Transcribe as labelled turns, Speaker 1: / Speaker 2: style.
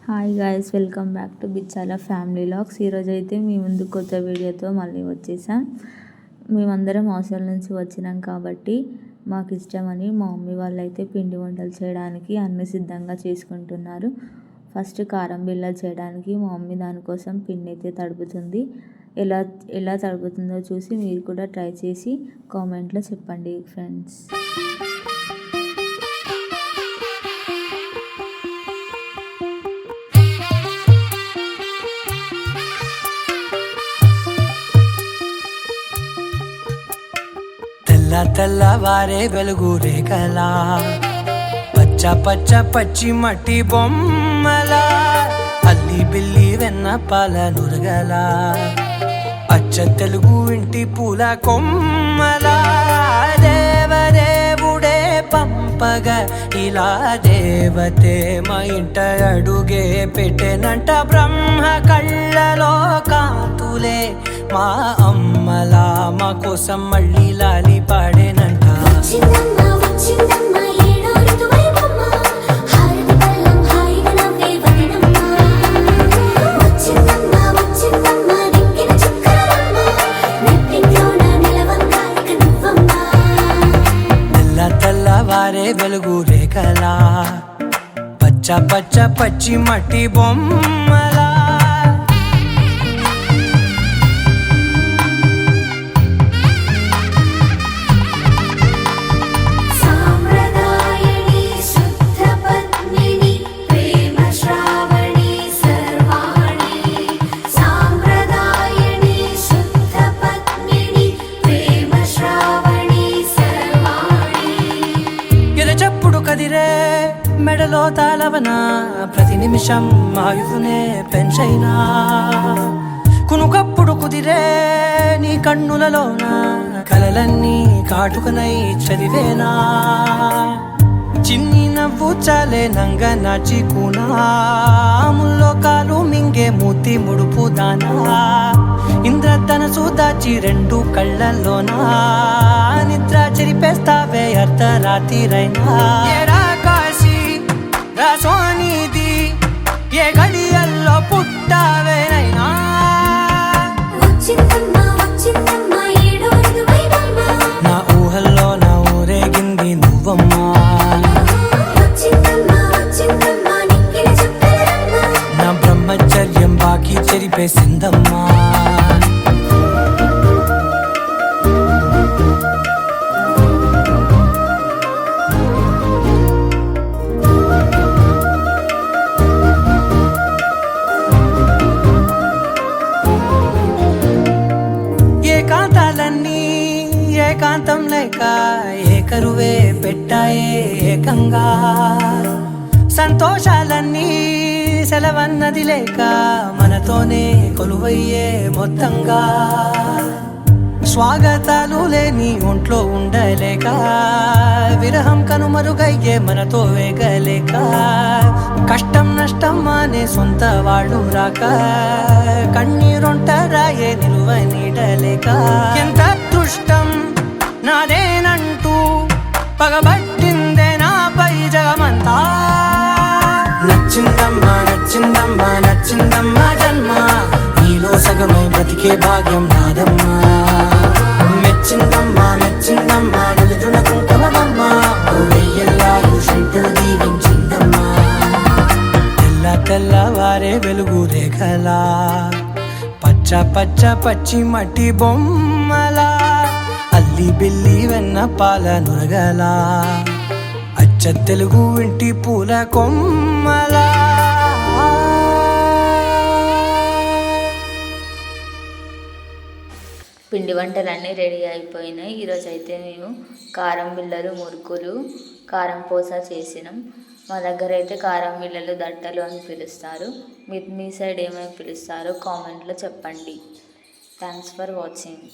Speaker 1: Hi guys, welcome back to Bichala family vlogs. ఈరోజు అయితే మీ ముందు కొత్త వీడియోతో మళ్ళీ వచ్చేసాం. మేమందరం హాస్టల్ నుంచి వచ్చినాం కాబట్టి మాకు ఇష్టమని మా మమ్మీ వాళ్ళు అయితే పిండి వంటలు చేయడానికి అన్ని సిద్ధంగా చేసుకుంటున్నారు. ఫస్ట్ కారం బిళ్ళలు చేయడానికి మా మమ్మీ దానికోసం పిండి అయితే తడుపుతుంది. ఎలా తడుపుతుందో చూసి మీరు కూడా ట్రై చేసి కామెంట్లో చెప్పండి ఫ్రెండ్స్.
Speaker 2: తెల్లవారే వెలుగు రేఖలా పచ్చ పచ్చ పచ్చి మట్టి బొమ్మలా అల్లి బిల్లి వెన్న పాల నురగలా అచ్చ తెలుగు ఇంటి పూల కొమ్మలా దేవదేవుడే పంపగా ఇలా దేవతే మా ఇంట అడుగే పెట్టెనంట. బ్రహ్మ కళ్ళలో కాంతులే మా అమ్మలా మా కోసం మళ్ళీ లాలి పాడేనంట. తెల్లవారే వెలుగు రేఖలా పచ్చ పచ్చ పచ్చి మట్టి బొమ్మలా కదిరే మెడలో తాళవన ప్రతి నిమిషం ఆయుధునే పెంచైనా కునుకప్పుడు కుదిరే నీ కన్నులలోన కలలన్నీ కాటుకనై చదివేనా. చిన్ని నవ్వు చాలే నంగ నాచి కూనాముల్లో కాలు మింగే మూతి ముడుపు దానా ఇంద్రధనసు దాచి రెండు కళ్ళల్లోనా నిద్ర చెరిపేస్తావే అర్ధరాత్రిరైనా. కాశీ రాసోనిది ఏ గడియల్లో పుట్టావేనైనా నా ఊహల్లో నా ఊరేగింది నువ్వమ్మా. నా బ్రహ్మచర్యం బాకీ చెరిపేసిందమ్మా. ఏకాంతాలన్నీ ఏకాంతం లేక ఏకరువే పెట్టాయే ఏకంగా సంతోషాలన్నీ సెలవన్నది లేక మనతోనే కొలువయ్యే మొత్తంగా. స్వాగతాలు లేని ఒంట్లో ఉండలేక విరహం కనుమరుగయ్యే మనతో వేగలేక కష్టం నష్టం అనే సొంత వాళ్ళు రాక కన్నీరొంటరాయే నిలువ నీడలేక ఎంత అదృష్టం నాదేనంటూ పగబట్టిందే నాపై జగమంతా. నచ్చిందమ్మా నచ్చిందమ్మా నచ్చిందమ్మా జన్మ నీలో సగమై బ్రతికే భాగ్యం నాదమ్మా. మెచ్చిందమ్మా మెచ్చిందమ్మా నిలుతున్న కుంకుమమ్మా వెయ్యల్లాలు శంకరు దీవించిందమ్మా. తెల్లవారే వెలుగు రేఖలా పచ్చ పచ్చ పచ్చి మట్టి బొమ్మలా అల్లి బిల్లి వెన్న పాల నురగలా అచ్చ తెలుగు ఇంటి పూల కొమ్మలా.
Speaker 1: పిండి వంటలన్నీ రెడీ అయిపోయినాయి. ఈరోజు అయితే మేము కారం బిళ్ళలు మురుకులు కారం పూస చేసినాం. మా దగ్గర అయితే కారం బిళ్ళలు దట్టలు అని పిలుస్తారు. మీ సైడ్ ఏమైనా పిలుస్తారో కామెంట్లో చెప్పండి. Thanks for watching.